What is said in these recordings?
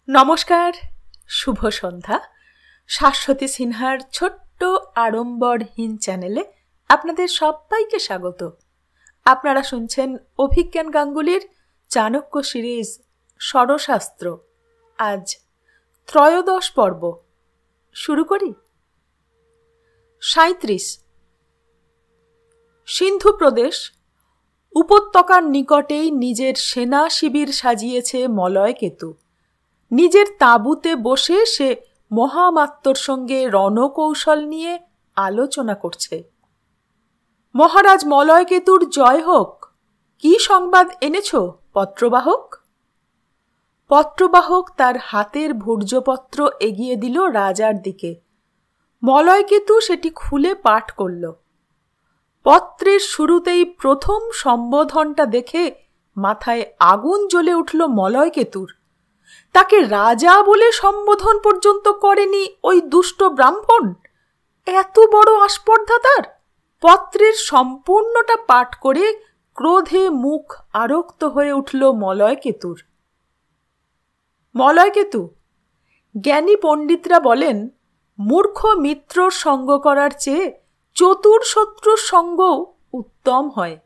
নমস্কার, শুভ সন্ধ্যা। শাশ্বতী সিনহার ছোট্ট আড়ম্বরহীন চ্যানেলে আপনাদের সবাইকে স্বাগত। আপনারা শুনছেন অভিজ্ঞান গাঙ্গুলির চাণক্য সিরিজ ষড়শাস্ত্র। আজ 13 পর্ব শুরু করি। 37 সিন্ধু প্রদেশ উপত্যকার নিকটেই নিজের সেনা শিবির সাজিয়েছে মলয়কেতু। নিজের তাঁবুতে বসে সে মহামাত্যর সঙ্গে রণকৌশল নিয়ে আলোচনা করছে। মহারাজ মলয়কেতুর জয় হোক। কি সংবাদ এনেছ পত্রবাহক? পত্রবাহক তার হাতের ভূর্জপত্র এগিয়ে দিল রাজার দিকে। মলয়কেতু সেটি খুলে পাঠ করল। পত্রের শুরুতেই প্রথম সম্বোধনটা দেখে মাথায় আগুন জ্বলে উঠল মলয়কেতুর। তাকে রাজা বলে সম্বোধন পর্যন্ত করেনি ওই দুষ্ট ব্রাহ্মণ। এত বড় আস্পর্ধা তার! পত্রের সম্পূর্ণটা পাঠ করে ক্রোধে মুখ আরক্ত হয়ে উঠল মলয়কেতুর। মলয়কেতু, জ্ঞানী পণ্ডিতরা বলেন, মূর্খ মিত্রর সঙ্গ করার চেয়ে চতুর শত্রুর সঙ্গও উত্তম হয়।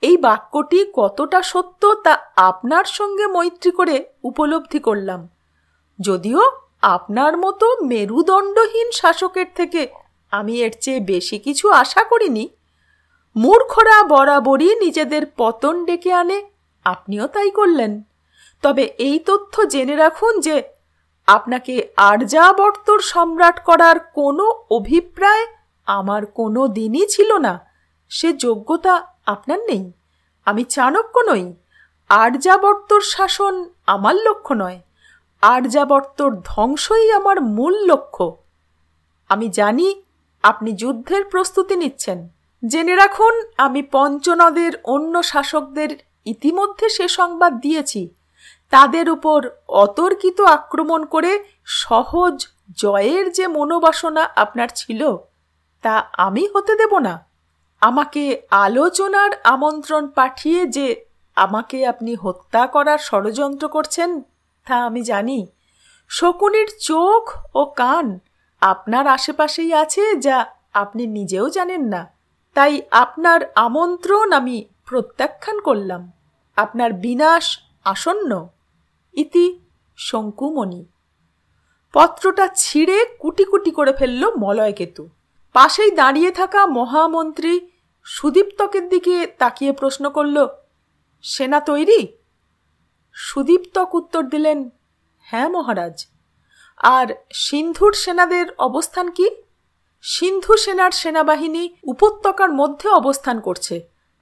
এই বাক্যটি কতটা সত্য তা আপনার সঙ্গে মৈত্রী করে উপলব্ধি করলাম। যদিও আপনার মতো মেরুদণ্ডহীন শাসকের থেকে আমি এর চেয়ে বেশি কিছু আশা করিনি। মূর্খরা বরাবরই নিজেদের পতন ডেকে আনে, আপনিও তাই করলেন। তবে এই তথ্য জেনে রাখুন যে আপনাকে আর্যাবর্তর সম্রাট করার কোনো অভিপ্রায় আমার কোনো দিনই ছিল না। সে যোগ্যতা আপনার নেই। আমি চাণক্য নই। আর্যাবর্তর শাসন আমার লক্ষ্য নয়। আর্যাবর্তর ধ্বংসই আমার মূল লক্ষ্য। আমি জানি আপনি যুদ্ধের প্রস্তুতি নিচ্ছেন। জেনে রাখুন, আমি পঞ্চনদের অন্য শাসকদের ইতিমধ্যে সে সংবাদ দিয়েছি। তাদের উপর অতর্কিত আক্রমণ করে সহজ জয়ের যে মনোবাসনা আপনার ছিল তা আমি হতে দেব না। আমাকে আলোচনার আমন্ত্রণ পাঠিয়ে যে আমাকে আপনি হত্যা করার ষড়যন্ত্র করছেন তা আমি জানি। শকুনির চোখ ও কান আপনার আশেপাশেই আছে, যা আপনি নিজেও জানেন না। তাই আপনার আমন্ত্রণ আমি প্রত্যাখ্যান করলাম। আপনার বিনাশ আসন্ন। ইতি শঙ্কুমণি। পত্রটা ছিঁড়ে কুটি কুটি করে ফেলল মলয়কেতু। পাশেই দাঁড়িয়ে থাকা মহামন্ত্রী সুদীপ্তকের দিকে তাকিয়ে প্রশ্ন করল, সেনা তৈরি? সুদীপ্তক উত্তর দিলেন, হ্যাঁ মহারাজ। আর সিন্ধুর সেনাদের অবস্থান কি? সিন্ধু সেনার সেনাবাহিনী উপত্যকার মধ্যে অবস্থান করছে।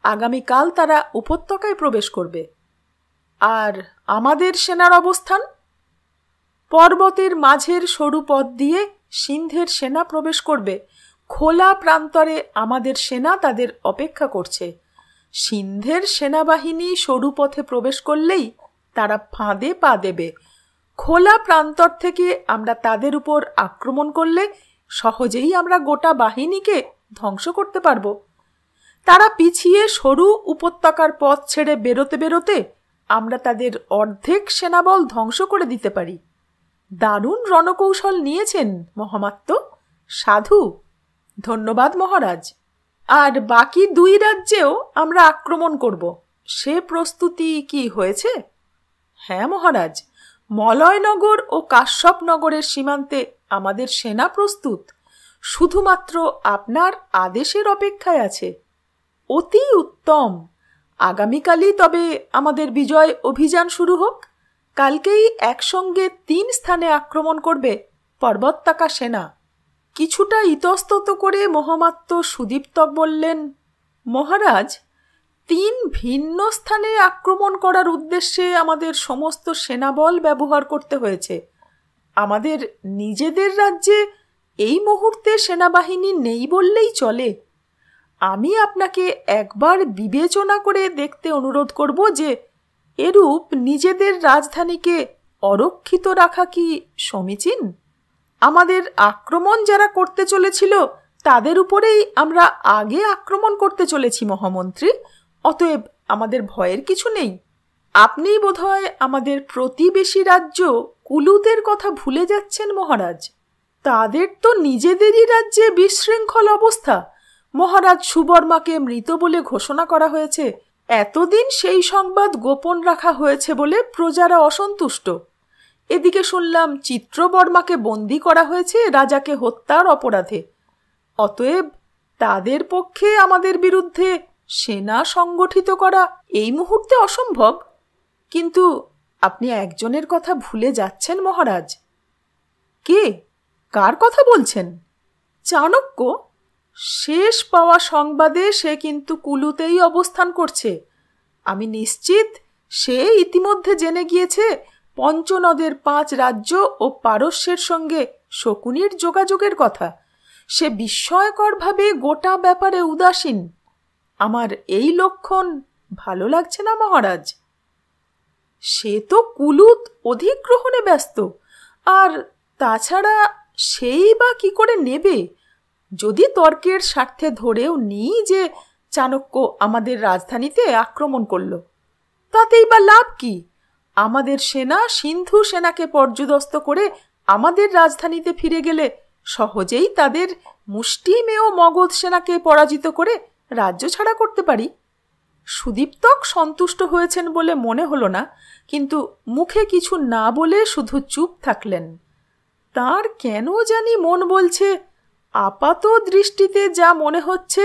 আগামীকাল তারা উপত্যকায় প্রবেশ করবে। আর আমাদের সেনার অবস্থান? পর্বতের মাঝের সরু পথ দিয়ে সিন্ধের সেনা প্রবেশ করবে। খোলা প্রান্তরে আমাদের সেনা তাদের অপেক্ষা করছে। সিন্ধের সেনাবাহিনী সরু পথে প্রবেশ করলেই তারা ফাঁদে পা দেবে। খোলা প্রান্তর থেকে আমরা তাদের উপর আক্রমণ করলে সহজেই আমরা গোটা বাহিনীকে ধ্বংস করতে পারব। তারা পিছিয়ে সরু উপত্যকার পথ ছেড়ে বেরোতে বেরোতে আমরা তাদের অর্ধেক সেনাবল ধ্বংস করে দিতে পারি। দারুণ রণকৌশল নিয়েছেন মহামাত্য। সাধু। ধন্যবাদ মহারাজ। আর বাকি 2 রাজ্যেও আমরা আক্রমণ করব। সে প্রস্তুতি কি হয়েছে? হ্যাঁ মহারাজ। মলয়নগর ও কাশ্যপনগরের সীমান্তে আমাদের সেনা প্রস্তুত। শুধুমাত্র আপনার আদেশের অপেক্ষায় আছে। অতি উত্তম। আগামীকালই তবে আমাদের বিজয় অভিযান শুরু হোক। কালকেই একসঙ্গে 3 স্থানে আক্রমণ করবে পর্বতাকা সেনা। কিছুটা ইতস্তত করে মহামাত্য সুদীপ্তক বললেন, মহারাজ, 3 ভিন্ন স্থানে আক্রমণ করার উদ্দেশ্যে আমাদের সমস্ত সেনাবল ব্যবহার করতে হয়েছে। আমাদের নিজেদের রাজ্যে এই মুহূর্তে সেনাবাহিনী নেই বললেই চলে। আমি আপনাকে একবার বিবেচনা করে দেখতে অনুরোধ করব যে এরূপ নিজেদের রাজধানীকে অরক্ষিত রাখা কি সমীচীন? আমাদের আক্রমণ যারা করতে চলেছিল তাদের উপরেই আমরা আগে আক্রমণ করতে চলেছি মহামন্ত্রী। অতএব আমাদের ভয়ের কিছু নেই। আপনি বোধহয় আমাদের প্রতিবেশী রাজ্য কুলুতের কথা ভুলে যাচ্ছেন মহারাজ। তাদের তো নিজেদেরই রাজ্যে বিশৃঙ্খল অবস্থা। মহারাজ সুবর্মাকে মৃত বলে ঘোষণা করা হয়েছে। এতদিন সেই সংবাদ গোপন রাখা হয়েছে বলে প্রজারা অসন্তুষ্ট। এদিকে শুনলাম চিত্রবর্মাকে বন্দী করা হয়েছে রাজাকে হত্যার অপরাধে। অতএব তাদের পক্ষে আমাদের বিরুদ্ধে সেনা সংগঠিত করা এই মুহূর্তে অসম্ভব। কিন্তু আপনি একজনের কথা ভুলে যাচ্ছেন মহারাজ। কে? কার কথা বলছেন? চাণক্য। শেষ পাওয়া সংবাদে সে কিন্তু কুলুতেই অবস্থান করছে। আমি নিশ্চিত সে ইতিমধ্যে জেনে গিয়েছে পঞ্চনদের 5 রাজ্য ও পারস্যের সঙ্গে শকুনির যোগাযোগের কথা। সে বিস্ময়করভাবে গোটা ব্যাপারে উদাসীন। আমার এই লক্ষণ ভালো লাগছে না মহারাজ। সে তো কুলুত অধিগ্রহণে ব্যস্ত, আর তাছাড়া সেই বা কি করে নেবে? যদি তর্কের স্বার্থে ধরেও নিই যে চাণক্য আমাদের রাজধানীতে আক্রমণ করল, তাতেই বা লাভ কি? আমাদের সেনা সিন্ধু সেনাকে পর্যুদস্ত করে আমাদের রাজধানীতে ফিরে গেলে সহজেই তাদের মুষ্টিমেয় মগধ সেনাকে পরাজিত করে রাজ্য ছাড়া করতে পারি। সুদীপ্তক সন্তুষ্ট হয়েছেন বলে মনে হলো না, কিন্তু মুখে কিছু না বলে শুধু চুপ থাকলেন। তার কেন জানি মন বলছে, আপাত দৃষ্টিতে যা মনে হচ্ছে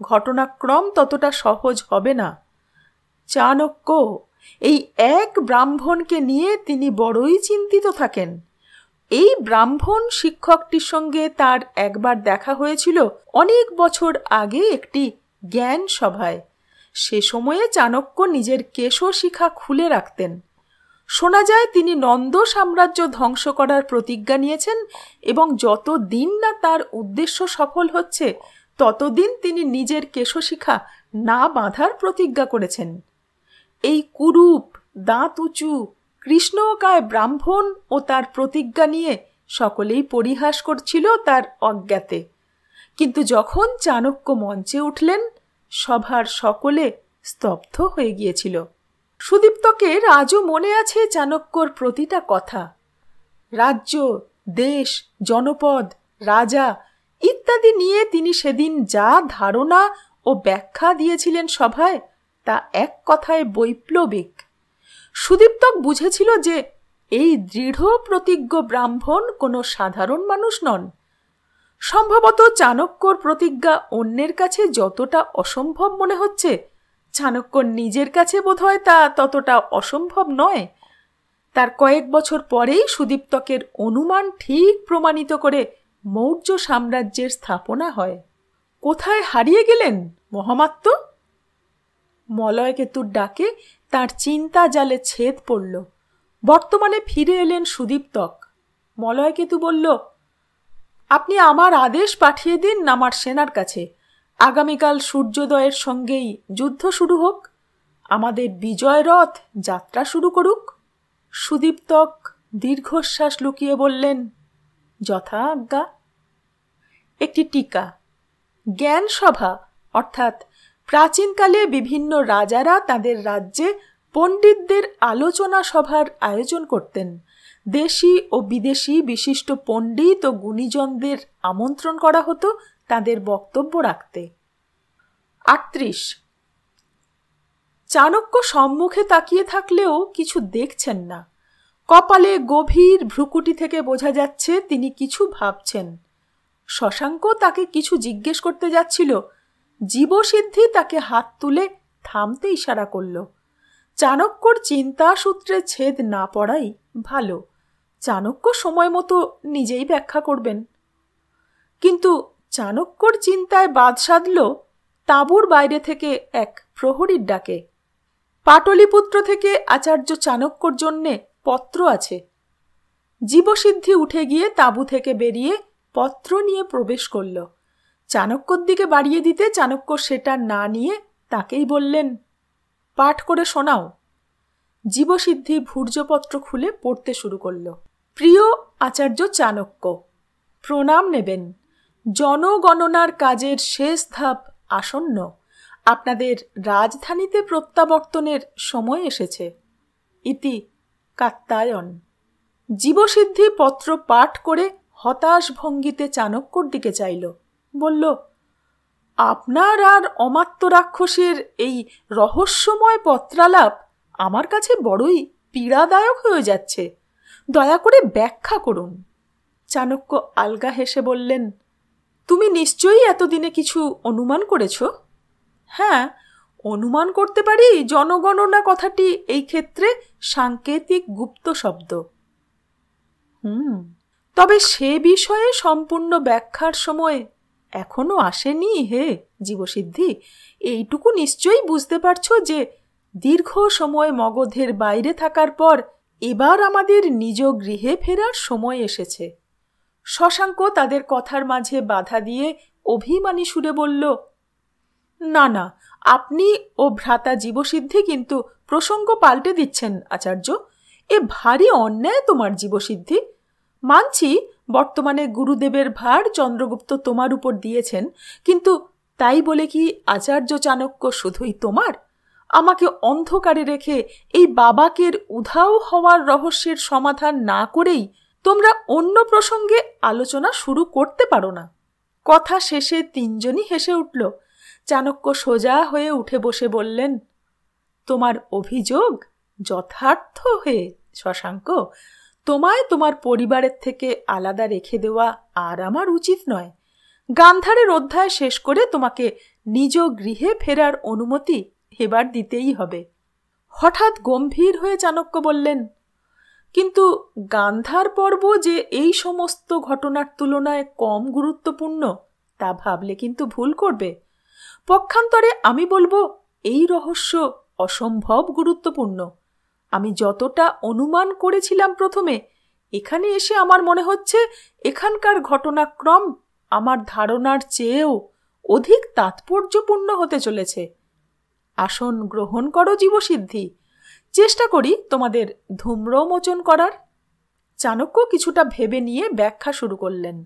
ঘটনাক্রম ততটা সহজ হবে না। চাণক্য এই এক ব্রাহ্মণকে নিয়ে তিনি বড়ই চিন্তিত থাকেন। এই ব্রাহ্মণ শিক্ষকটির সঙ্গে তার একবার দেখা হয়েছিল অনেক বছর আগে একটি জ্ঞান সভায়। সে সময়ে চাণক্য নিজের কেশশিখা খুলে রাখতেন। শোনা যায় তিনি নন্দ সাম্রাজ্য ধ্বংস করার প্রতিজ্ঞা নিয়েছেন এবং যতদিন না তার উদ্দেশ্য সফল হচ্ছে ততদিন তিনি নিজের কেশশিখা না বাঁধার প্রতিজ্ঞা করেছেন। এই কুরূপ, দাঁত উঁচু, কৃষ্ণকায় ব্রাহ্মণ ও তার প্রতিজ্ঞা নিয়ে সকলেই পরিহাস করছিল তার অজ্ঞাতে। কিন্তু যখন চাণক্য মঞ্চে উঠলেন, সভার সকলে স্তব্ধ হয়ে গিয়েছিল। সুদীপ্তকের আজও মনে আছে চাণক্যর প্রতিটা কথা। রাজ্য, দেশ, জনপদ, রাজা ইত্যাদি নিয়ে তিনি সেদিন যা ধারণা ও ব্যাখ্যা দিয়েছিলেন সভায়, তা এক কথায় বৈপ্লবিক। সুদীপ্তক বুঝেছিল যে এই দৃঢ় প্রতিজ্ঞ ব্রাহ্মণ কোনো সাধারণ মানুষ নন। সম্ভবত চাণক্যর প্রতিজ্ঞা অন্যের কাছে যতটা অসম্ভব মনে হচ্ছে, চাণক্যর নিজের কাছে বোধহয় তা ততটা অসম্ভব নয়। তার কয়েক বছর পরেই সুদীপ্তকের অনুমান ঠিক প্রমাণিত করে মৌর্য সাম্রাজ্যের স্থাপনা হয়। কোথায় হারিয়ে গেলেন মহামাত্য? মলয়কেতুর ডাকে তার চিন্তা জালে ছেদ পড়ল। বর্তমানে ফিরে এলেন সুদীপ্তক। মলয়কেতু বলল, আপনি আমার আদেশ পাঠিয়ে দিন আমার সেনার কাছে। আগামীকাল সূর্যোদয়ের সঙ্গেই যুদ্ধ শুরু হোক। আমাদের বিজয় রথ যাত্রা শুরু করুক। সুদীপ্তক দীর্ঘশ্বাস লুকিয়ে বললেন, যথা আজ্ঞা। একটি টিকা। জ্ঞান সভা অর্থাৎ প্রাচীনকালে বিভিন্ন রাজারা তাদের রাজ্যে পণ্ডিতদের আলোচনা সভার আয়োজন করতেন। দেশি ও বিদেশি বিশিষ্ট পণ্ডিত ও গুণীজনদের আমন্ত্রণ করা হতো তাদের বক্তব্য রাখতে। 38। চাণক্য সম্মুখে তাকিয়ে থাকলেও কিছু দেখছেন না। কপালে গভীর ভ্রুকুটি থেকে বোঝা যাচ্ছে তিনি কিছু ভাবছেন। শশাঙ্ক তাকে কিছু জিজ্ঞেস করতে যাচ্ছিল। জীবসিদ্ধি তাকে হাত তুলে থামতে ইশারা করল। চাণক্যর চিন্তা সূত্রে ছেদ না পড়াই ভালো। চাণক্য সময় মতো নিজেই ব্যাখ্যা করবেন। কিন্তু চাণক্যর চিন্তায় বাদ সাধল তাঁবুর বাইরে থেকে এক প্রহরীর ডাকে। পাটলিপুত্র থেকে আচার্য চাণক্যর জন্যে পত্র আছে। জীবসিদ্ধি উঠে গিয়ে তাঁবু থেকে বেরিয়ে পত্র নিয়ে প্রবেশ করল। চাণক্যর দিকে বাড়িয়ে দিতে চাণক্য সেটা না নিয়ে তাকেই বললেন, পাঠ করে শোনাও। জীবসিদ্ধি ভূর্জপত্র খুলে পড়তে শুরু করল। প্রিয় আচার্য চাণক্য, প্রণাম নেবেন। জনগণনার কাজের শেষ ধাপ আসন্ন। আপনাদের রাজধানীতে প্রত্যাবর্তনের সময় এসেছে। ইতি কাত্যায়ন। জীবসিদ্ধি পত্র পাঠ করে হতাশ ভঙ্গিতে চাণক্যর দিকে চাইল, বলল, আপনার আর অমাত্য রাক্ষসের এই রহস্যময় পত্রালাপ আমার কাছে বড়ই পীড়াদায়ক হয়ে যাচ্ছে, দয়া করে ব্যাখ্যা করুন। চাণক্য আলগা হেসে বললেন, তুমি নিশ্চয়ই এতদিনে কিছু অনুমান করেছ? হ্যাঁ, অনুমান করতে পারি জনগণনা কথাটি এই ক্ষেত্রে সাংকেতিক গুপ্ত শব্দ। তবে সে বিষয়ে সম্পূর্ণ ব্যাখ্যার সময় এখনো আসেনি হে জীবসিদ্ধি। এইটুকু নিশ্চয়ই বুঝতে পারছো যে দীর্ঘ সময় মগধের বাইরে থাকার পর এবার আমাদের নিজ গৃহে ফেরার সময় এসেছে। শশাঙ্ক তাদের কথার মাঝে বাধা দিয়ে অভিমানী সুরে বলল, না না, আপনি ও ভ্রাতা জীবসিদ্ধি কিন্তু প্রসঙ্গ পাল্টে দিচ্ছেন আচার্য। এ ভারী অন্যায় তোমার জীবসিদ্ধি। মানছি বর্তমানে গুরুদেবের ভার চন্দ্রগুপ্ত তোমার উপর দিয়েছেন, কিন্তু তাই বলে কি আচার্য চাণক্য শুধুই তোমার? আমাকে অন্ধকারে রেখে এই বাবাকের উধাও হওয়ার রহস্যের সমাধান না করেই তোমরা অন্য প্রসঙ্গে আলোচনা শুরু করতে পারো না? কথা শেষে তিনজনই হেসে উঠল। চাণক্য সোজা হয়ে উঠে বসে বললেন, তোমার অভিযোগ যথার্থ হে শশাঙ্ক। তোমায় তোমার পরিবারের থেকে আলাদা রেখে দেওয়া আর আমার উচিত নয়। গান্ধারের অধ্যায় শেষ করে তোমাকে নিজ গৃহে ফেরার অনুমতি এবার দিতেই হবে। হঠাৎ গম্ভীর হয়ে চাণক্য বললেন, কিন্তু গান্ধার পর্ব যে এই সমস্ত ঘটনার তুলনায় কম গুরুত্বপূর্ণ তা ভাবলে কিন্তু ভুল করবে। পক্ষান্তরে আমি বলবো এই রহস্য অসম্ভব গুরুত্বপূর্ণ। আমি যতটা অনুমান করেছিলাম প্রথমে, এখানে এসে আমার মনে হচ্ছে এখানকার ঘটনাক্রম আমার ধারণার চেয়েও অধিক তাৎপর্যপূর্ণ হতে চলেছে। আসন গ্রহণ করো জীবসিদ্ধি, চেষ্টা করি তোমাদের ধূম্রমোচন করার। চাণক্য কিছুটা ভেবে নিয়ে ব্যাখ্যা শুরু করলেন।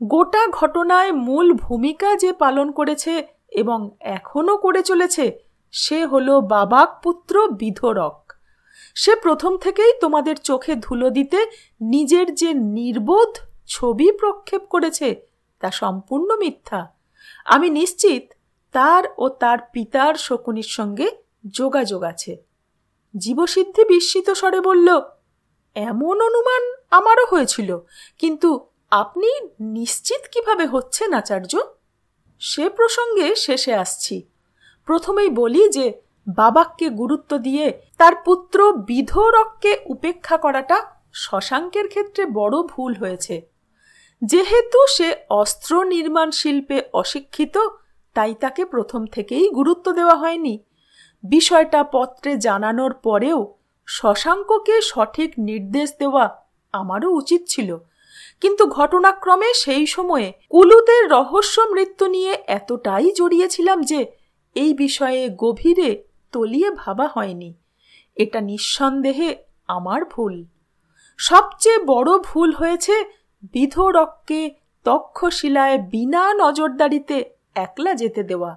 গোটা ঘটনায় মূল ভূমিকা যে পালন করেছে এবং এখনো করে চলেছে সে হলো বাবাক পুত্র বিধরক। সে প্রথম থেকেই তোমাদের চোখে ধুলো দিতে নিজের যে নির্বোধ ছবি প্রক্ষেপ করেছে তা সম্পূর্ণ মিথ্যা। আমি নিশ্চিত তার ও তার পিতার শকুনির সঙ্গে যোগাযোগ আছে। জীবসিদ্ধি বিস্মিত স্বরে বলল, এমন অনুমান আমারও হয়েছিল, কিন্তু আপনি নিশ্চিত কিভাবে হচ্ছেন আচার্য? সে প্রসঙ্গে শেষে আসছি। প্রথমেই বলি যে বাবাককে গুরুত্ব দিয়ে তার পুত্র বিধরককে উপেক্ষা করাটা শশাঙ্কের ক্ষেত্রে বড় ভুল হয়েছে। যেহেতু সে অস্ত্র নির্মাণ শিল্পে অশিক্ষিত, তাই তাকে প্রথম থেকেই গুরুত্ব দেওয়া হয়নি। বিষয়টা পত্রে জানানোর পরেও শশাঙ্ককে সঠিক নির্দেশ দেওয়া আমারও উচিত ছিল, কিন্তু ঘটনাক্রমে সেই সময়ে কুলুদের রহস্য মৃত্যু নিয়ে এতটাই জড়িয়েছিলাম যে এই বিষয়ে গভীরে তলিয়ে ভাবা হয়নি। এটা নিঃসন্দেহে আমার ভুল। সবচেয়ে বড় ভুল হয়েছে বিধরককে তক্ষশিলায় বিনা নজরদারিতে একলা যেতে দেওয়া।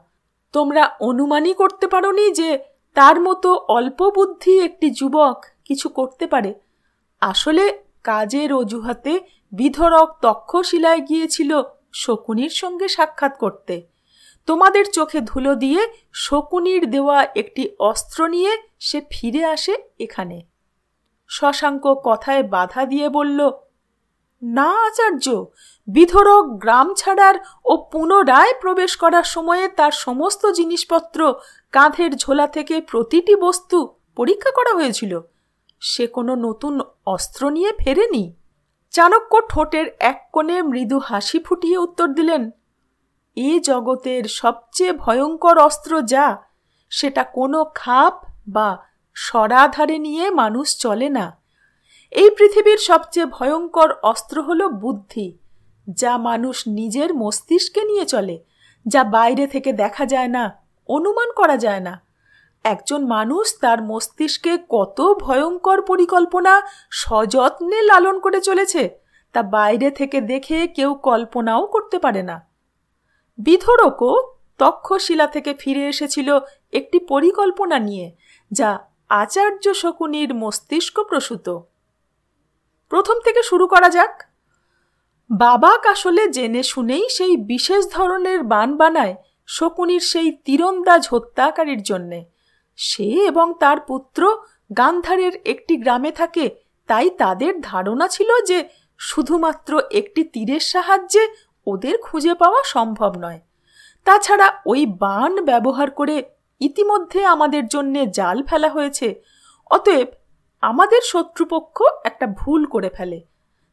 তোমরা অনুমানই করতে পারোনি যে তার মতো অল্প বুদ্ধি একটি যুবক কিছু করতে পারে। আসলে কাজের অজুহাতে বিধরক তক্ষশিলায় গিয়েছিল শকুনির সঙ্গে সাক্ষাৎ করতে। তোমাদের চোখে ধুলো দিয়ে শকুনির দেওয়া একটি অস্ত্র নিয়ে সে ফিরে আসে এখানে। শশাঙ্ক কথায় বাধা দিয়ে বলল, না আচার্য, বিধরক গ্রাম ছাড়ার ও পুনরায় প্রবেশ করার সময়ে তার সমস্ত জিনিসপত্র কাঁধের ঝোলা থেকে প্রতিটি বস্তু পরীক্ষা করা হয়েছিল। সে কোনো নতুন অস্ত্র নিয়ে ফেরেনি। চাণক্য ঠোঁটের এক কোণে মৃদু হাসি ফুটিয়ে উত্তর দিলেন, এ জগতের সবচেয়ে ভয়ঙ্কর অস্ত্র যা, সেটা কোনো খাপ বা সরাধারে নিয়ে মানুষ চলে না। এই পৃথিবীর সবচেয়ে ভয়ঙ্কর অস্ত্র হলো বুদ্ধি, যা মানুষ নিজের মস্তিষ্কে নিয়ে চলে, যা বাইরে থেকে দেখা যায় না, অনুমান করা যায় না। একজন মানুষ তার মস্তিষ্কে কত ভয়ঙ্কর পরিকল্পনা সযত্নে লালন করে চলেছে তা বাইরে থেকে দেখে কেউ কল্পনাও করতে পারে না। বিধরকও তক্ষশিলা থেকে ফিরে এসেছিল একটি পরিকল্পনা নিয়ে, যা আচার্য শকুনির মস্তিষ্ক প্রসূত। প্রথম থেকে শুরু করা যাক। বাবাক আসলে জেনে শুনেই সেই বিশেষ ধরনের বান বানায় শকুনির সেই তীরন্দাজ হত্যাকারীর জন্যে। সে এবং তার পুত্র গান্ধারের একটি গ্রামে থাকে, তাই তাদের ধারণা ছিল যে শুধুমাত্র একটি তীরের সাহায্যে ওদের খুঁজে পাওয়া সম্ভব নয়। তাছাড়া ওই বান ব্যবহার করে ইতিমধ্যে আমাদের জন্যে জাল ফেলা হয়েছে। অতএব আমাদের শত্রুপক্ষ একটা ভুল করে ফেলে।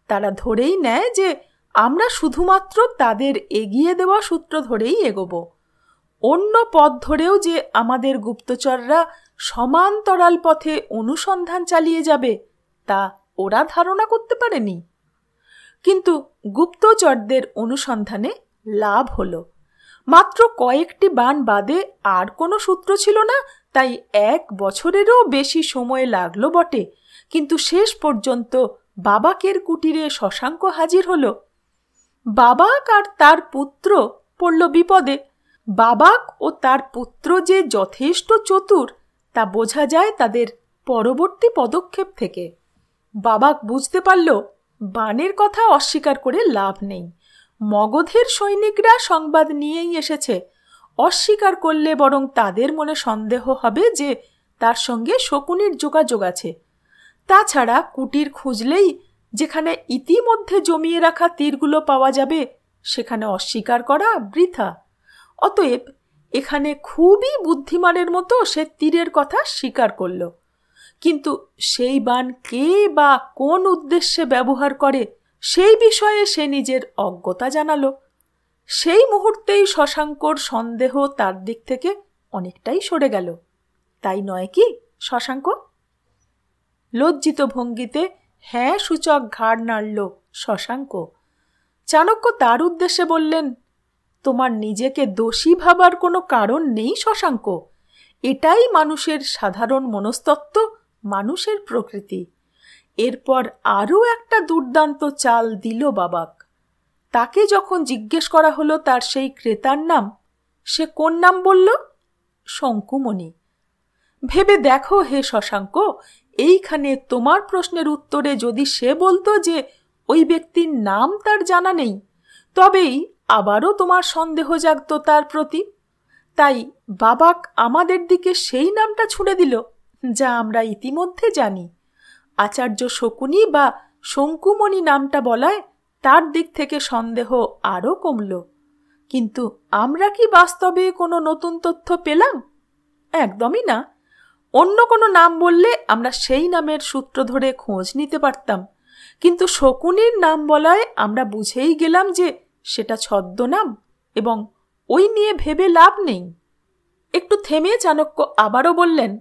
তারা ধরেই নেয় যে আমরা শুধুমাত্র তাদের এগিয়ে দেওয়া সূত্র ধরেই এগোব। অন্য পথ ধরেও যে আমাদের গুপ্তচররা সমান্তরাল পথে অনুসন্ধান চালিয়ে যাবে তা ওরা ধারণা করতে পারেনি। কিন্তু গুপ্তচরদের অনুসন্ধানে লাভ হলো। মাত্র কয়েকটি বান বাদে আর কোনো সূত্র ছিল না, তাই 1 বছরেরও বেশি সময় লাগলো বটে। কিন্তু শেষ পর্যন্ত বাবাকের কুটিরে শশাঙ্ক হাজির হলো। বাবাক আর তার পুত্র পড়ল বিপদে। বাবাক ও তার পুত্র যে যথেষ্ট চতুর তা বোঝা যায় তাদের পরবর্তী পদক্ষেপ থেকে। বাবাক বুঝতে পারল বানের কথা অস্বীকার করে লাভ নেই। মগধের সৈনিকরা সংবাদ নিয়েই এসেছে। অস্বীকার করলে বরং তাদের মনে সন্দেহ হবে যে তার সঙ্গে শকুনির যোগাযোগ আছে। তাছাড়া কুটির খুঁজলেই যেখানে ইতিমধ্যে জমিয়ে রাখা তীরগুলো পাওয়া যাবে সেখানে অস্বীকার করা বৃথা। অতএব এখানে খুবই বুদ্ধিমানের মতো সে তীরের কথা স্বীকার করল। কিন্তু সেই বান কে বা কোন উদ্দেশ্যে ব্যবহার করে সেই বিষয়ে সে নিজের অজ্ঞতা জানালো। সেই মুহূর্তেই শশাঙ্কর সন্দেহ তার দিক থেকে অনেকটাই সরে গেল। তাই নয় কি শশাঙ্ক? লজ্জিত ভঙ্গিতে হ্যাঁ সূচক ঘাড় নাড়ল শশাঙ্ক। চাণক্য তার উদ্দেশ্যে বললেন, তোমার নিজেকে দোষী ভাবার কোনো কারণ নেই শশাঙ্ক। এটাই মানুষের সাধারণ মনস্তত্ত্ব, মানুষের প্রকৃতি। এরপর আরও একটা দুর্দান্ত চাল দিল বাবাক। তাকে যখন জিজ্ঞেস করা হলো তার সেই ক্রেতার নাম, সে কোন নাম বলল? শঙ্কুমণি। ভেবে দেখো হে শশাঙ্ক, এইখানে তোমার প্রশ্নের উত্তরে যদি সে বলতো যে ওই ব্যক্তির নাম তার জানা নেই, তবেই আবারও তোমার সন্দেহ জাগত তার প্রতি। তাই বাবাক আমাদের দিকে সেই নামটা ছুঁড়ে দিল যা আমরা ইতিমধ্যে জানি। আচার্য শকুনি বা শঙ্কুমণি নামটা বলায় তার দিক থেকে সন্দেহ আরও কমল। কিন্তু আমরা কি বাস্তবে কোনো নতুন তথ্য পেলাম? একদমই না। অন্য কোনো নাম বললে আমরা সেই নামের সূত্র ধরে খোঁজ নিতে পারতাম। কিন্তু শকুনির নাম বলায় আমরা বুঝেই গেলাম যে সেটা ছদ্মনাম, এবং ওই নিয়ে ভেবে লাভ নেই। একটু থেমে চাণক্য আবারও বললেন,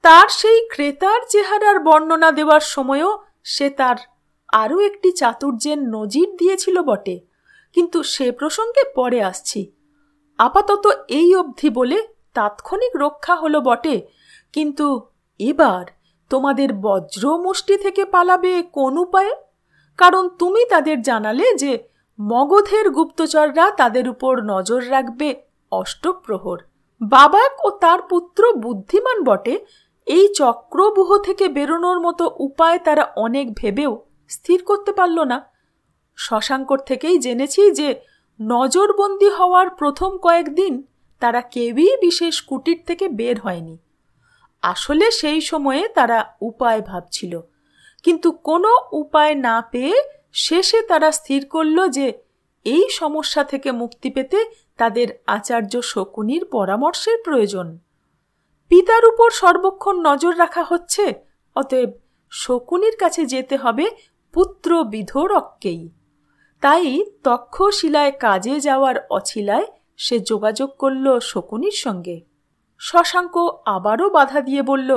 তার সেই ক্রেতার চেহারার বর্ণনা দেওয়ার সময়ও সে তার আরও একটি চাতুর্যের নজির দিয়েছিল বটে, কিন্তু সে প্রসঙ্গে পরে আসছি। আপাতত এই অবধি বলে তাৎক্ষণিক রক্ষা হলো বটে, কিন্তু এবার তোমাদের বজ্র মুষ্টি থেকে পালাবে কোন উপায়ে? কারণ তুমি তাদের জানালে যে মগধের গুপ্তচররা তাদের উপর নজর রাখবে অষ্টপ্রহর। বাবাক ও তার পুত্র বুদ্ধিমান বটে, এই চক্রব্যূহ থেকে বেরোনোর মতো উপায় তারা অনেক ভেবেও স্থির করতে পারল না। শশাঙ্কর থেকেই জেনেছি যে নজরবন্দি হওয়ার প্রথম কয়েকদিন তারা কেউই বিশেষ কুটির থেকে বের হয়নি। আসলে সেই সময়ে তারা উপায় ভাবছিল, কিন্তু কোনো উপায় না পেয়ে শেষে তারা স্থির করল যে এই সমস্যা থেকে মুক্তি পেতে তাদের আচার্য শকুনির পরামর্শের প্রয়োজন। পিতার উপর সর্বক্ষণ নজর রাখা হচ্ছে, অতএব শকুনির কাছে যেতে হবে পুত্র বিধোরককেই। তাই তক্ষশিলায় কাজে যাওয়ার অছিলায় সে যোগাযোগ করল শকুনির সঙ্গে। শশাঙ্ক আবারও বাধা দিয়ে বলল,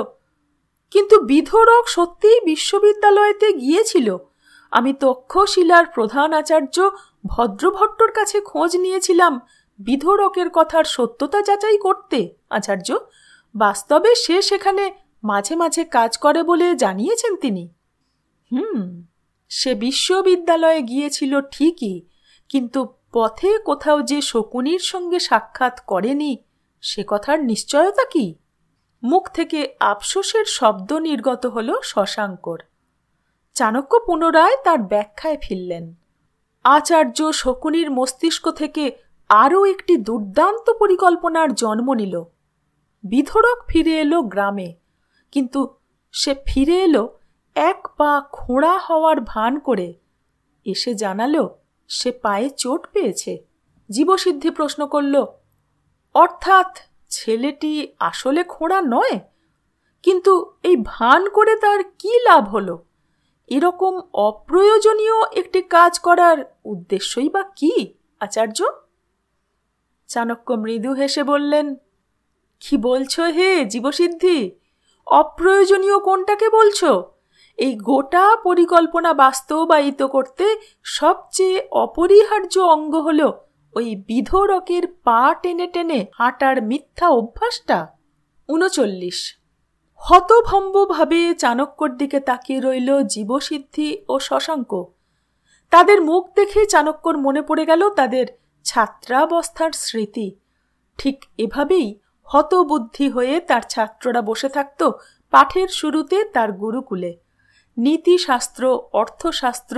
কিন্তু বিধোরক সত্যিই বিশ্ববিদ্যালয়তে গিয়েছিল। আমি তক্ষশিলার প্রধান আচার্য ভদ্রভট্টর কাছে খোঁজ নিয়েছিলাম বিধোরকের কথার সত্যতা যাচাই করতে। আচার্য, বাস্তবে সে সেখানে মাঝে মাঝে কাজ করে বলে জানিয়েছেন তিনি। সে বিশ্ববিদ্যালয়ে গিয়েছিল ঠিকই, কিন্তু পথে কোথাও যে শকুনির সঙ্গে সাক্ষাৎ করেনি সে কথার নিশ্চয়তা কি? মুখ থেকে আফসোসের শব্দ নির্গত হল শশাঙ্কর। চাণক্য পুনরায় তার ব্যাখ্যায় ফিরলেন। আচার্য শকুনির মস্তিষ্ক থেকে আরও একটি দুর্দান্ত পরিকল্পনার জন্ম নিল। বিধরক ফিরে এলো গ্রামে, কিন্তু সে ফিরে এলো এক পা খোঁড়া হওয়ার ভান করে। এসে জানালো সে পায়ে চোট পেয়েছে। জীবসিদ্ধি প্রশ্ন করল, অর্থাৎ ছেলেটি আসলে খোঁড়া নয়? কিন্তু এই ভান করে তার কি লাভ হলো? এরকম অপ্রয়োজনীয় একটি কাজ করার উদ্দেশ্যই বা কি আচার্য? চাণক্য মৃদু হেসে বললেন, কি বলছো হে জীবসিদ্ধি? অপ্রয়োজনীয় কোনটাকে বলছো? এই গোটা পরিকল্পনা বাস্তবায়িত করতে সবচেয়ে অপরিহার্য অঙ্গ হল ওই বিধরকের পা টেনে টেনে হাঁটার মিথ্যা অভ্যাসটা। 39। হতভম্বভাবে চাণক্যর দিকে তাকিয়ে রইল জীবসিদ্ধি ও শশাঙ্ক। তাদের মুখ দেখে চাণক্যর মনে পড়ে গেল তাদের ছাত্রাবস্থার স্মৃতি। ঠিক এভাবেই হতবুদ্ধি হয়ে তার ছাত্ররা বসে থাকত পাঠের শুরুতে তার গুরুকুলে। নীতিশাস্ত্র, অর্থশাস্ত্র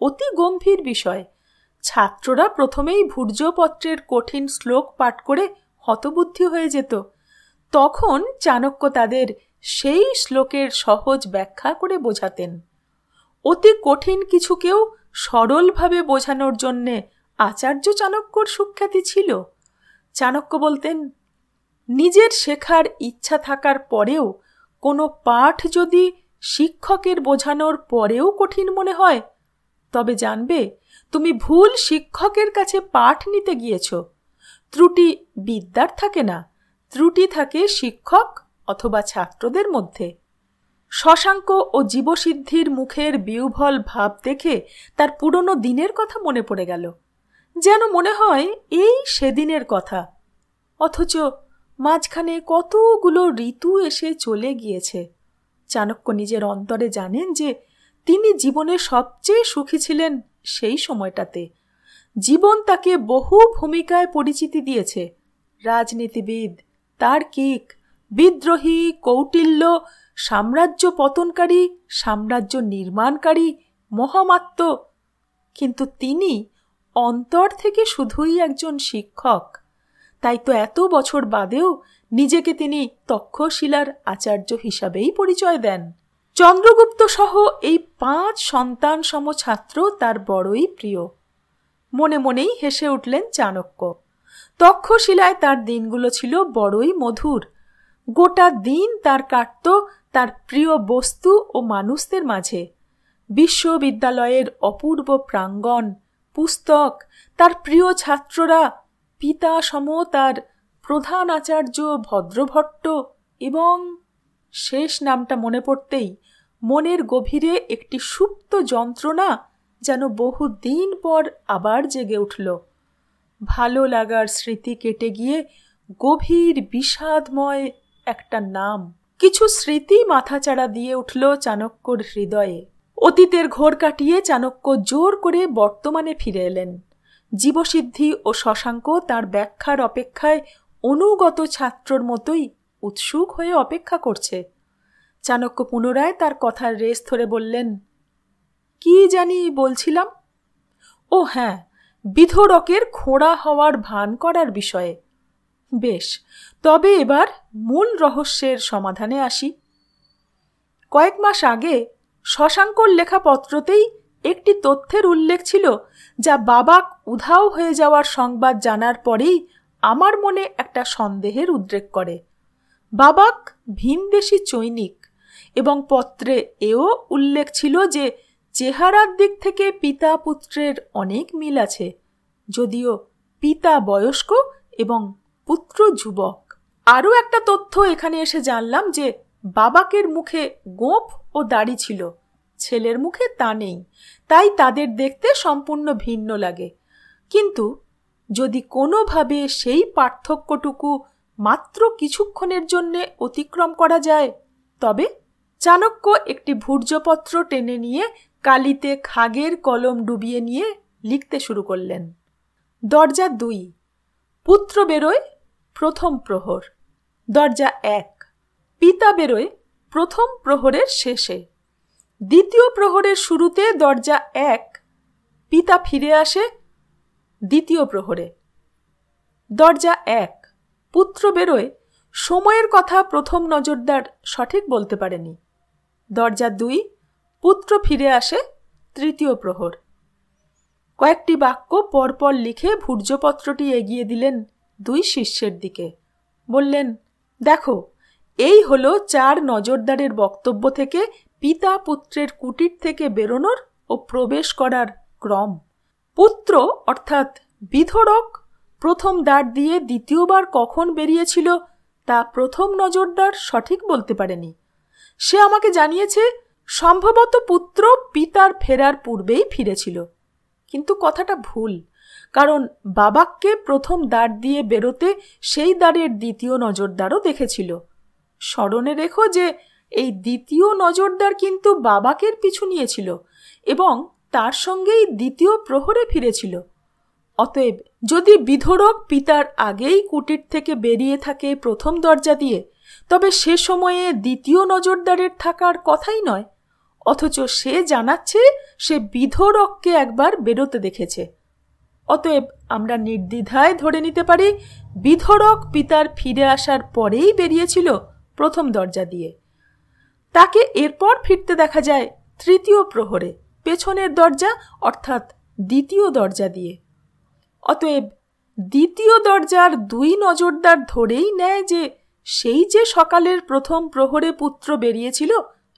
অতি গম্ভীর বিষয়। ছাত্ররা প্রথমেই ভূর্জপত্রের কঠিন শ্লোক পাঠ করে হতবুদ্ধি হয়ে যেত। তখন চাণক্য তাদের সেই শ্লোকের সহজ ব্যাখ্যা করে বোঝাতেন। অতি কঠিন কিছুকেও সরলভাবে বোঝানোর জন্যে আচার্য চাণক্যর সুখ্যাতি ছিল। চাণক্য বলতেন, নিজের শেখার ইচ্ছা থাকার পরেও কোনো পাঠ যদি শিক্ষকের বোঝানোর পরেও কঠিন মনে হয়, তবে জানবে তুমি ভুল শিক্ষকের কাছে পাঠ নিতে গিয়েছ। ত্রুটি বিদ্যার থাকে না, ত্রুটি থাকে শিক্ষক অথবা ছাত্রদের মধ্যে। শশাঙ্ক ও জীবসিদ্ধির মুখের বিহ্বল ভাব দেখে তার পুরনো দিনের কথা মনে পড়ে গেল। যেন মনে হয় এই সেদিনের কথা, অথচ মাঝখানে কতগুলো ঋতু এসে চলে গিয়েছে। চাণক্য নিজের অন্তরে জানেন যে তিনি জীবনে সবচেয়ে সুখী ছিলেন সেই সময়টাতে। জীবন তাকে বহু ভূমিকায় পরিচিতি দিয়েছে। রাজনীতিবিদ, তার্কিক, বিদ্রোহী, কৌটিল্য, সাম্রাজ্য পতনকারী, সাম্রাজ্য নির্মাণকারী, মহামাত্য। কিন্তু তিনি অন্তর থেকে শুধুই একজন শিক্ষক। তাই তো এত বছর বাদেও নিজেকে তিনি তক্ষশিলার আচার্য হিসাবেই পরিচয় দেন। চন্দ্রগুপ্ত সহ এই 5 সন্তান সম ছাত্র তার বড়ই প্রিয়। মনে মনেই হেসে উঠলেন চাণক্য। তক্ষশিলায় তার দিনগুলো ছিল বড়ই মধুর। গোটা দিন তার কাটত তার প্রিয় বস্তু ও মানুষদের মাঝে। বিশ্ববিদ্যালয়ের অপূর্ব প্রাঙ্গণ, পুস্তক, তার প্রিয় ছাত্ররা, পিতা সম তার প্রধান আচার্য ভদ্রভট্ট, এবং শেষ নামটা মনে পড়তেই মনের গভীরে একটি সুপ্ত যন্ত্রণা যেন বহুদিন পর আবার জেগে উঠল। ভালো লাগার স্মৃতি কেটে গিয়ে গভীর বিষাদময় একটা নাম, কিছু স্মৃতি মাথাচাড়া দিয়ে উঠল চাণক্যর হৃদয়ে। অতীতের ঘোর কাটিয়ে চাণক্য জোর করে বর্তমানে ফিরে এলেন। জীবসিদ্ধি ও শশাঙ্ক তার ব্যাখ্যার অপেক্ষায় অনুগত ছাত্রর মতোই উৎসুক হয়ে অপেক্ষা করছে। চাণক্য পুনরায় তার কথার রেশ ধরে বললেন, কি জানি বলছিলাম? ও হ্যাঁ, বিধরকের খোঁড়া হওয়ার ভান করার বিষয়ে। বেশ, তবে এবার মূল রহস্যের সমাধানে আসি। কয়েক মাস আগে শশাঙ্কর লেখা পত্রতেই একটি তথ্যের উল্লেখ ছিল যা বাবাক উধাও হয়ে যাওয়ার সংবাদ জানার পরেই আমার মনে একটা সন্দেহের উদ্রেক করে। বাবাক ভিনদেশী চৈনিক, এবং পত্রে এও উল্লেখ ছিল যে চেহারার দিক থেকে পিতা পুত্রের অনেক মিল আছে, যদিও পিতা বয়স্ক এবং পুত্র যুবক। আরও একটা তথ্য এখানে এসে জানলাম যে বাবাকের মুখে গোঁফ ও দাড়ি ছিল, ছেলের মুখে তা নেই, তাই তাদের দেখতে সম্পূর্ণ ভিন্ন লাগে। কিন্তু যদি কোনোভাবে সেই পার্থক্যটুকু মাত্র কিছুক্ষণের জন্য অতিক্রম করা যায়, তবে চাণক্য একটি ভূর্জপত্র টেনে নিয়ে কালিতে খাগের কলম ডুবিয়ে নিয়ে লিখতে শুরু করলেন। দরজা 2, পুত্র বেরোয় প্রথম প্রহর। দরজা 1, পিতা বেরোয় প্রথম প্রহরের শেষে। দ্বিতীয় প্রহরের শুরুতে দরজা 1, পিতা ফিরে আসে দ্বিতীয় প্রহরে। দরজা 1, পুত্র বেরোয়, সময়ের কথা প্রথম নজরদার সঠিক বলতে পারেনি। দরজা 2, পুত্র ফিরে আসে তৃতীয় প্রহর। কয়েকটি বাক্য পরপর লিখে ভূর্জপত্রটি এগিয়ে দিলেন 2 শিষ্যের দিকে। বললেন, দেখো, এই হলো 4 নজরদারের বক্তব্য থেকে পিতা পুত্রের কুটির থেকে বেরোনোর ও প্রবেশ করার ক্রম। পুত্র অর্থাৎ বিধরক প্রথম দ্বার দিয়ে দ্বিতীয়বার কখন বেরিয়েছিল তা প্রথম নজরদার সঠিক বলতে পারেনি। সে আমাকে জানিয়েছে সম্ভবত পুত্র পিতার ফেরার পূর্বেই ফিরেছিল, কিন্তু কথাটা ভুল, কারণ বাবাককে প্রথম দ্বার দিয়ে বেরোতে সেই দ্বারের দ্বিতীয় নজরদারও দেখেছিল। স্মরণে রেখো যে এই দ্বিতীয় নজরদার কিন্তু বাবাকের পিছু নিয়েছিল এবং তার সঙ্গেই দ্বিতীয় প্রহরে ফিরেছিল। অতএব যদি বিধরক পিতার আগেই কুটির থেকে বেরিয়ে থাকে প্রথম দরজা দিয়ে, তবে সে সময়ে দ্বিতীয় নজরদারের থাকার কথাই নয়, অথচ সে জানাচ্ছে সে বিধরককে একবার বেরোতে দেখেছে। অতএব আমরা নির্দ্বিধায় ধরে নিতে পারি বিধরক পিতার ফিরে আসার পরেই বেরিয়েছিল প্রথম দরজা দিয়ে। তাকে এরপর ফিরতে দেখা যায় তৃতীয় প্রহরে পেছনের দরজা অর্থাৎ দ্বিতীয় দরজা দিয়ে। অতএব দ্বিতীয় দরজার 2 নজরদার ধরেই নেয় যে সেই যে সকালের প্রথম প্রহরে পুত্র বেরিয়েছিল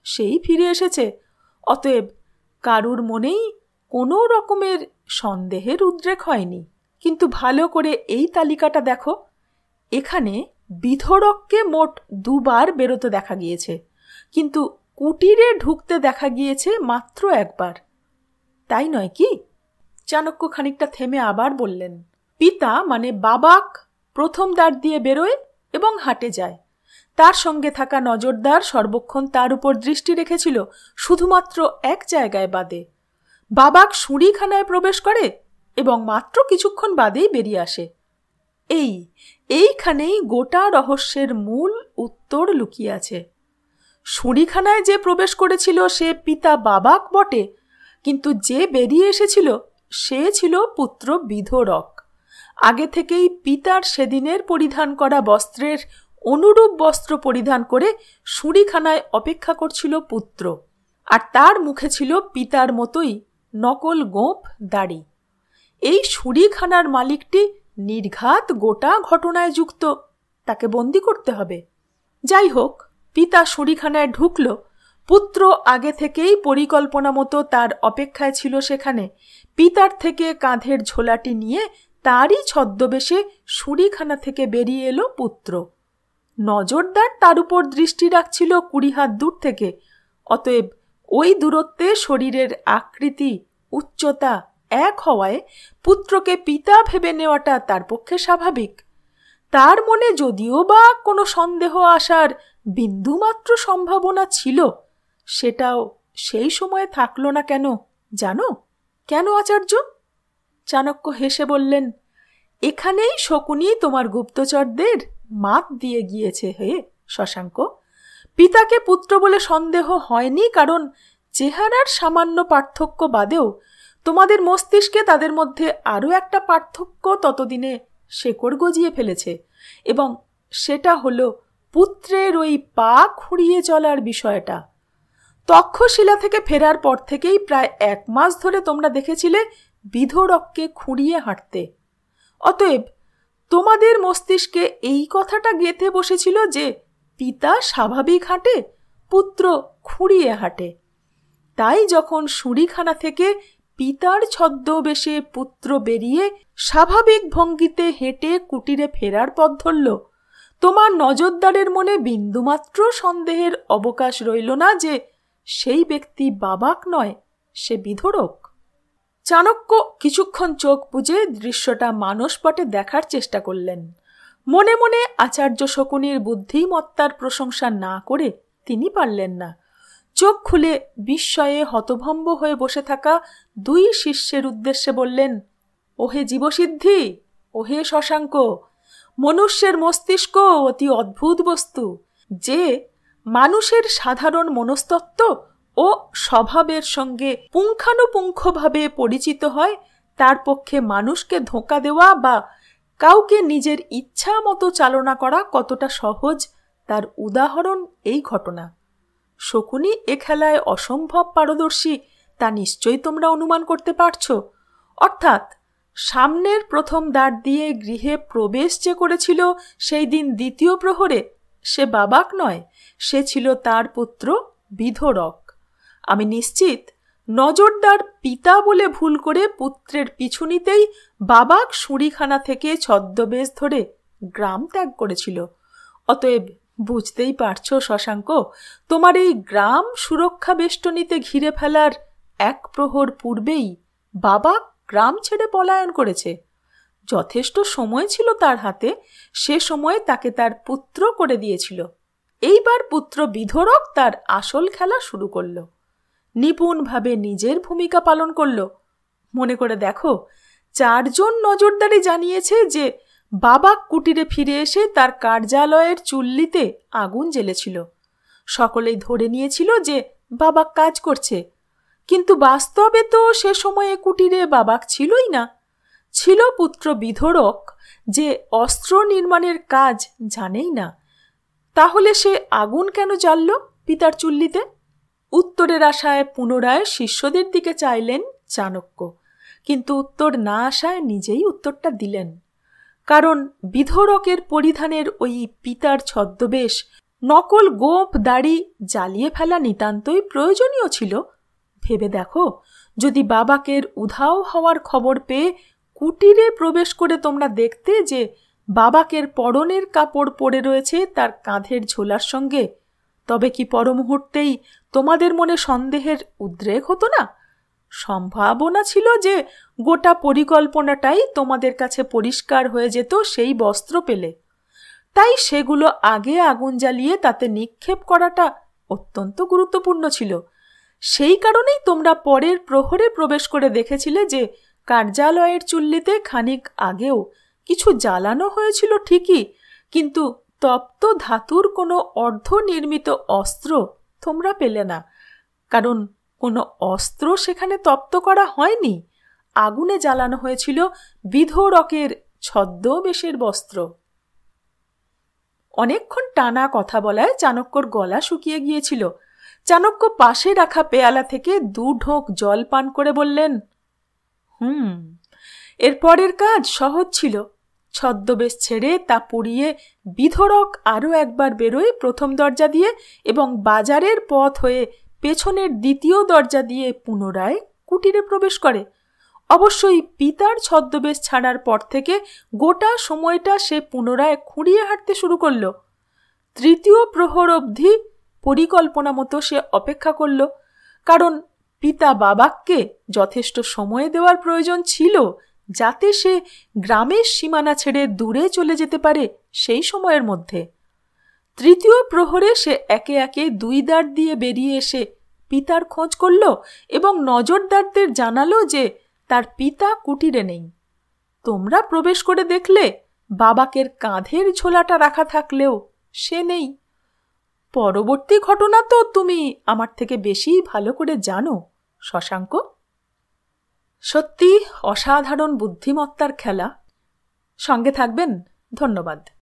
সেই ফিরে এসেছে। অতএব কারুর মনেই কোনো রকমের সন্দেহের উদ্রেক হয়নি। কিন্তু ভালো করে এই তালিকাটা দেখো, এখানে বিধরককে মোট 2 বার বেরোতে দেখা গিয়েছে, কিন্তু কুটিরে ঢুকতে দেখা গিয়েছে মাত্র 1 বার। তাই নয় কি? চাণক্য খানিকটা থেমে আবার বললেন, পিতা মানে বাবাক প্রথম দ্বার দিয়ে বেরোয় এবং হাটে যায়। তার সঙ্গে থাকা নজরদার সর্বক্ষণ তার উপর দৃষ্টি রেখেছিল, শুধুমাত্র এক জায়গায় বাদে। বাবাক শুঁড়িখানায় প্রবেশ করে এবং মাত্র কিছুক্ষণ বাদেই বেরিয়ে আসে। এইখানেই গোটা রহস্যের মূল উত্তর লুকিয়ে আছে। শুঁড়িখানায় যে প্রবেশ করেছিল সে পিতা বাবাক বটে, কিন্তু যে বেরিয়ে এসেছিল সে ছিল পুত্র বিধরক। আগে থেকেই পিতার সেদিনের পরিধান করা বস্ত্রের অনুরূপ বস্ত্র পরিধান করে শুঁড়িখানায় অপেক্ষা করছিল পুত্র, আর তার মুখে ছিল পিতার মতোই নকল গোঁফ দাড়ি। এই শুঁড়িখানার মালিকটি নির্ঘাত গোটা ঘটনায় যুক্ত, তাকে বন্দি করতে হবে। যাই হোক, পিতা শুঁড়িখানায় ঢুকল। পুত্র আগে থেকেই পরিকল্পনা মতো তার অপেক্ষায় ছিল সেখানে। পিতার থেকে কাঁধের ঝোলাটি নিয়ে তারই ছদ্মবেশে শুঁড়িখানা থেকে বেরিয়ে এলো পুত্র। নজরদার তার উপর দৃষ্টি রাখছিল 20 হাত দূর থেকে। অতএব ওই দূরত্বে শরীরের আকৃতি, উচ্চতা এক হওয়ায় পুত্রকে পিতা ভেবে নেওয়াটা তার পক্ষে স্বাভাবিক। তার মনে যদিও বা কোনো সন্দেহ আসার বিন্দুমাত্র সম্ভাবনা ছিল, সেটাও সেই সময়ে থাকলো না। কেন জানো? কেন আচার্য? চাণক্য হেসে বললেন, এখানেই শকুনি তোমার গুপ্তচরদের মাত দিয়ে গিয়েছে হে শশাঙ্ক। পিতাকে পুত্র বলে সন্দেহ হয়নি, কারণ চেহারার সামান্য পার্থক্য বাদেও তোমাদের মস্তিষ্কে তাদের মধ্যে আরও একটা পার্থক্য ততদিনে শেকড় গজিয়ে ফেলেছে, এবং সেটা হলো পুত্রের ওই পা খুঁড়িয়ে চলার বিষয়টা। তক্ষশিলা থেকে ফেরার পর থেকেই প্রায় 1 মাস ধরে তোমরা দেখেছিলে বিধরককে খুঁড়িয়ে হাঁটতে। অতএব তোমাদের মস্তিষ্কে এই কথাটা গেঁথে বসেছিল যে পিতা স্বাভাবিক হাঁটে, পুত্র খুঁড়িয়ে হাঁটে। তাই যখন শুঁড়িখানা থেকে পিতার ছদ্মবেশে পুত্র বেরিয়ে স্বাভাবিক ভঙ্গিতে হেঁটে কুটিরে ফেরার পথ ধরল, তোমার নজরদারের মনে বিন্দুমাত্র সন্দেহের অবকাশ রইল না যে সেই ব্যক্তি বাবাক নয়, সে বিধরক। চাণক্য কিছুক্ষণ চোখ বুজে দৃশ্যটা মানসপটে দেখার চেষ্টা করলেন। মনে মনে আচার্য শকুনির বুদ্ধিমত্তার প্রশংসা না করে তিনি পারলেন না। চোখ খুলে বিস্ময়ে হতভম্ব হয়ে বসে থাকা 2 শিষ্যের উদ্দেশ্যে বললেন, ওহে জীবসিদ্ধি, ওহে শশাঙ্ক, মনুষ্যের মস্তিষ্ক অতি অদ্ভুত বস্তু, যে মানুষের সাধারণ মনস্তত্ত্ব ও স্বভাবের সঙ্গে পুঙ্খানুপুঙ্খভাবে পরিচিত হয়, তার পক্ষে মানুষকে ধোঁকা দেওয়া বা কাউকে নিজের ইচ্ছা মতো চালনা করা কতটা সহজ তার উদাহরণ এই ঘটনা। শকুনি এ খেলায় অসম্ভব পারদর্শী তা নিশ্চয়ই তোমরা অনুমান করতে পারছ। অর্থাৎ সামনের প্রথম দ্বার দিয়ে গৃহে প্রবেশ যে করেছিল সেই দিন দ্বিতীয় প্রহরে, সে বাবাক নয়, সে ছিল তার পুত্র বিধরক। আমি নিশ্চিত নজরদার পিতা বলে ভুল করে পুত্রের পিছু নিতেই বাবাক শুঁড়িখানা থেকে ছদ্মবেশ ধরে গ্রাম ত্যাগ করেছিল। অতএব বুঝতেই পারছ শশাঙ্ক, তোমার এই গ্রাম সুরক্ষা বেষ্টনীতে ঘিরে ফেলার এক প্রহর পূর্বেই বাবাক গ্রাম ছেড়ে পলায়ন করেছে। যথেষ্ট সময় ছিল তার হাতে, সে সময় তাকে তার পুত্র করে দিয়েছিল। এইবার পুত্র বিধরক তার আসল খেলা শুরু করল, নিপুণভাবে নিজের ভূমিকা পালন করল। মনে করে দেখো, 4 জন নজরদারি জানিয়েছে যে বাবাক কুটিরে ফিরে এসে তার কার্যালয়ের চুল্লিতে আগুন জ্বেলেছিল। সকলেই ধরে নিয়েছিল যে বাবাক কাজ করছে, কিন্তু বাস্তবে তো সে সময়ে কুটিরে বাবাক ছিলই না। ছিল পুত্র বিধরক, যে অস্ত্র নির্মাণের কাজ জানেই না। তাহলে সে আগুন কেন জ্বালল পিতার চুল্লিতে? উত্তরের আশায় পুনরায় শিষ্যদের দিকে চাইলেন চাণক্য, কিন্তু উত্তর না আসায় নিজেই উত্তরটা দিলেন। কারণ বিধরকের পরিধানের ওই পিতার ছদ্মবেশ, নকল গোঁফ দাড়ি জ্বালিয়ে ফেলা নিতান্তই প্রয়োজনীয় ছিল। ভেবে দেখো, যদি বাবাকের উধাও হওয়ার খবর পেয়ে কুটিরে প্রবেশ করে তোমরা দেখতে যে বাবাকের পরনের কাপড় পড়ে রয়েছে তার কাঁধের ঝোলার সঙ্গে, তবে কি পরমুহূর্তেই তোমাদের মনে সন্দেহের উদ্রেক হতো না? সম্ভাবনা ছিল যে গোটা পরিকল্পনাটাই তোমাদের কাছে পরিষ্কার হয়ে যেত সেই বস্ত্র পেলে। তাই সেগুলো আগে আগুন জ্বালিয়ে তাতে নিক্ষেপ করাটা অত্যন্ত গুরুত্বপূর্ণ ছিল। সেই কারণেই তোমরা পরের প্রহরে প্রবেশ করে দেখেছিলে যে কার্যালয়ের চুল্লিতে খানিক আগেও কিছু জ্বালানো হয়েছিল ঠিকই, কিন্তু তপ্ত ধাতুর কোনো অর্ধনির্মিত অস্ত্র তোমরা পেলে না। কারণ কোনো অস্ত্র সেখানে তপ্ত করা হয়নি, আগুনে জ্বালানো হয়েছিল বিধরকের ছদ্মবেশের বস্ত্র। অনেকক্ষণ টানা কথা বলায় চাণক্যর গলা শুকিয়ে গিয়েছিল। চাণক্য পাশে রাখা পেয়ালা থেকে 2 ঢোক জল পান করে বললেন, এরপরের কাজ সহজ ছিল। ছদ্মবেশ ছেড়ে তা পুড়িয়ে বিধরক আরও একবার বেরোয় প্রথম দরজা দিয়ে এবং বাজারের পথ হয়ে পেছনের দ্বিতীয় দরজা দিয়ে পুনরায় কুটিরে প্রবেশ করে। অবশ্যই পিতার ছদ্মবেশ ছাড়ার পর থেকে গোটা সময়টা সে পুনরায় খুঁড়িয়ে হাঁটতে শুরু করল। তৃতীয় প্রহর অবধি পরিকল্পনা মতো সে অপেক্ষা করল, কারণ পিতা বাবাককে যথেষ্ট সময় দেওয়ার প্রয়োজন ছিল যাতে সে গ্রামের সীমানা ছেড়ে দূরে চলে যেতে পারে সেই সময়ের মধ্যে। তৃতীয় প্রহরে সে একে একে 2 দ্বার দিয়ে বেরিয়ে এসে পিতার খোঁজ করল এবং নজরদারদের জানালো যে তার পিতা কুটিরে নেই। তোমরা প্রবেশ করে দেখলে বাবাকের কাঁধের ঝোলাটা রাখা থাকলেও সে নেই। পরবর্তী ঘটনা তো তুমি আমার থেকে বেশি ভালো করে জানো শশাঙ্ক। সত্যি অসাধারণ বুদ্ধিমত্তার খেলা। সঙ্গে থাকবেন। ধন্যবাদ।